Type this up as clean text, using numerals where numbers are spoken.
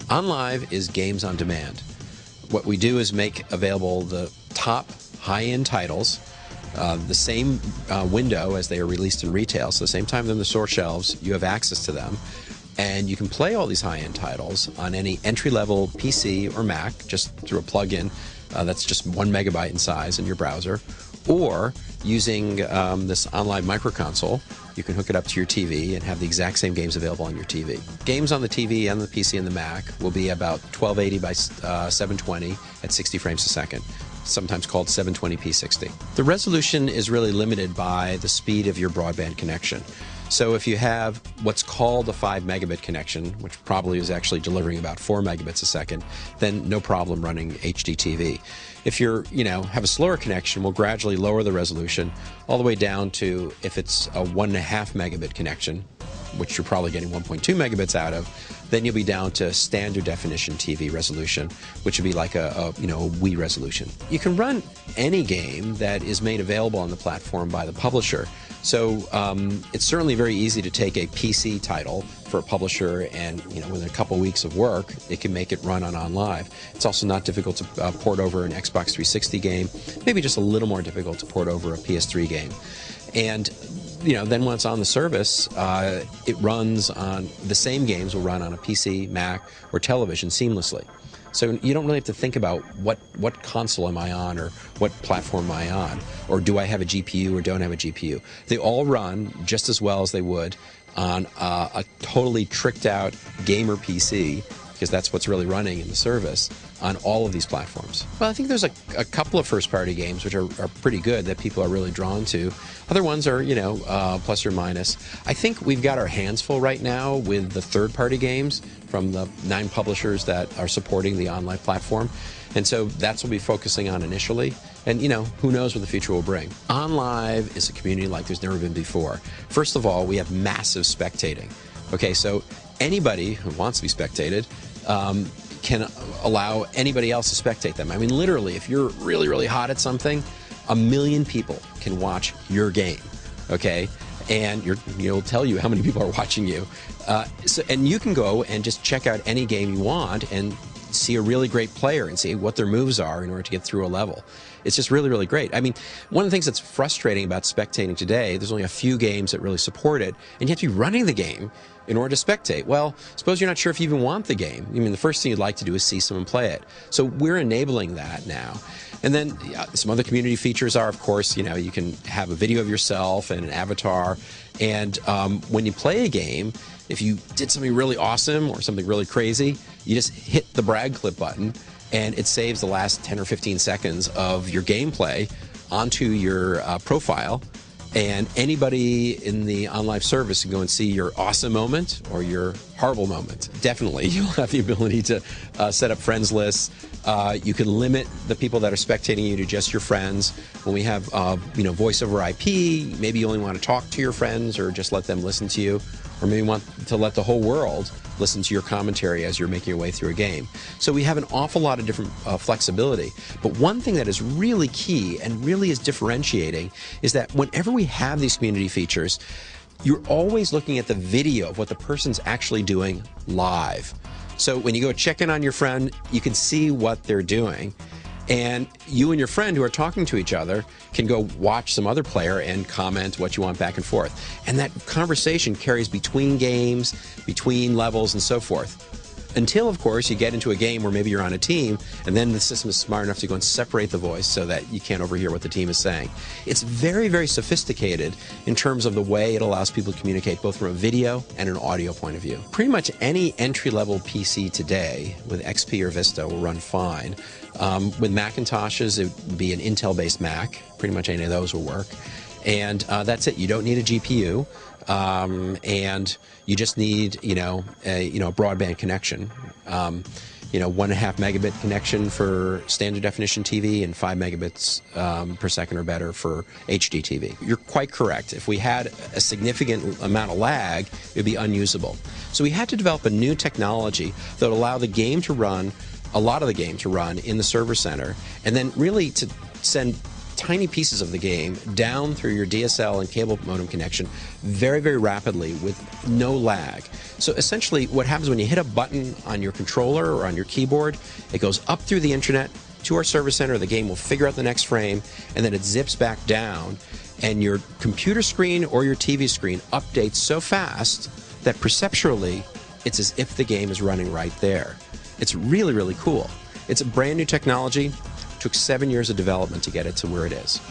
OnLive is games on demand. What we do is make available the top high-end titles, the same window as they are released in retail, so the same time they're in the store shelves, you have access to them. And you can play all these high-end titles on any entry-level PC or Mac, just through a plug-in that's just 1 megabyte in size in your browser, or using this OnLive microconsole. You can hook it up to your TV and have the exact same games available on your TV. Games on the TV and the PC and the Mac will be about 1280 by 720 at 60 frames a second, sometimes called 720p 60. The resolution is really limited by the speed of your broadband connection. So if you have what's called a 5 megabit connection, which probably is actually delivering about 4 megabits a second, then no problem running HD TV. If you're, have a slower connection, we'll gradually lower the resolution all the way down to, if it's a 1.5 megabit connection, which you're probably getting 1.2 megabits out of, then you'll be down to standard definition TV resolution, which would be like a Wii resolution. You can run any game that is made available on the platform by the publisher. So it's certainly very easy to take a PC title for a publisher, and within a couple weeks of work, it can make it run on OnLive. It's also not difficult to port over an Xbox 360 game, maybe just a little more difficult to port over a PS3 game. And then once on the service, it runs on the same games will run on a PC, Mac, or television seamlessly. So you don't really have to think about what console am I on, or what platform am I on, or do I have a GPU or don't have a GPU. They all run just as well as they would on a totally tricked out gamer PC, because that's what's really running in the service on all of these platforms. Well, I think there's a couple of first-party games which are pretty good that people are really drawn to. Other ones are, plus or minus. I think we've got our hands full right now with the third-party games from the 9 publishers that are supporting the OnLive platform. And so that's what we'll be focusing on initially. And, who knows what the future will bring. OnLive is a community like there's never been before. First of all, we have massive spectating. Okay, so anybody who wants to be spectated can allow anybody else to spectate them. I mean, literally, if you're really, really hot at something, 1 million people can watch your game, okay? And you'll tell you how many people are watching you. And you can go and just check out any game you want and see a really great player and see what their moves are in order to get through a level. It's just really, really great. I mean, one of the things that's frustrating about spectating today, there's only a few games that really support it, and you have to be running the game in order to spectate. Well, suppose you're not sure if you even want the game. I mean, the first thing you'd like to do is see someone play it. So we're enabling that now. And then some other community features are, of course, you can have a video of yourself and an avatar. And when you play a game, if you did something really awesome or something really crazy, you just hit the brag clip button, and it saves the last 10 or 15 seconds of your gameplay onto your profile. And anybody in the OnLive service can go and see your awesome moment or your horrible moment. Definitely, you'll have the ability to set up friends lists. You can limit the people that are spectating you to just your friends. When we have, voice over IP, maybe you only want to talk to your friends or just let them listen to you, or maybe you want to let the whole world listen to your commentary as you're making your way through a game. So we have an awful lot of different flexibility. But one thing that is really key and really is differentiating is that whenever we have these community features, you're always looking at the video of what the person's actually doing live. So when you go check in on your friend, you can see what they're doing. And you and your friend who are talking to each other can go watch some other player and comment what you want back and forth. And that conversation carries between games, between levels, and so forth. Until, of course, you get into a game where maybe you're on a team, and then the system is smart enough to go and separate the voice so that you can't overhear what the team is saying. It's very, very sophisticated in terms of the way it allows people to communicate both from a video and an audio point of view. Pretty much any entry-level PC today with XP or Vista will run fine. With Macintoshes, it would be an Intel-based Mac. Pretty much any of those will work. And that's it. You don't need a GPU. And you just need, a broadband connection. 1.5 megabit connection for standard definition TV and 5 megabits per second or better for HD TV. You're quite correct. If we had a significant amount of lag, it would be unusable. So we had to develop a new technology that would allow the game to run a lot of the game to run in the server center, and then really to send tiny pieces of the game down through your DSL and cable modem connection very, very rapidly with no lag. So essentially what happens when you hit a button on your controller or on your keyboard, it goes up through the internet to our server center, the game will figure out the next frame, and then it zips back down, and your computer screen or your TV screen updates so fast that perceptually it's as if the game is running right there. It's really, really cool. It's a brand new technology. It took 7 years of development to get it to where it is.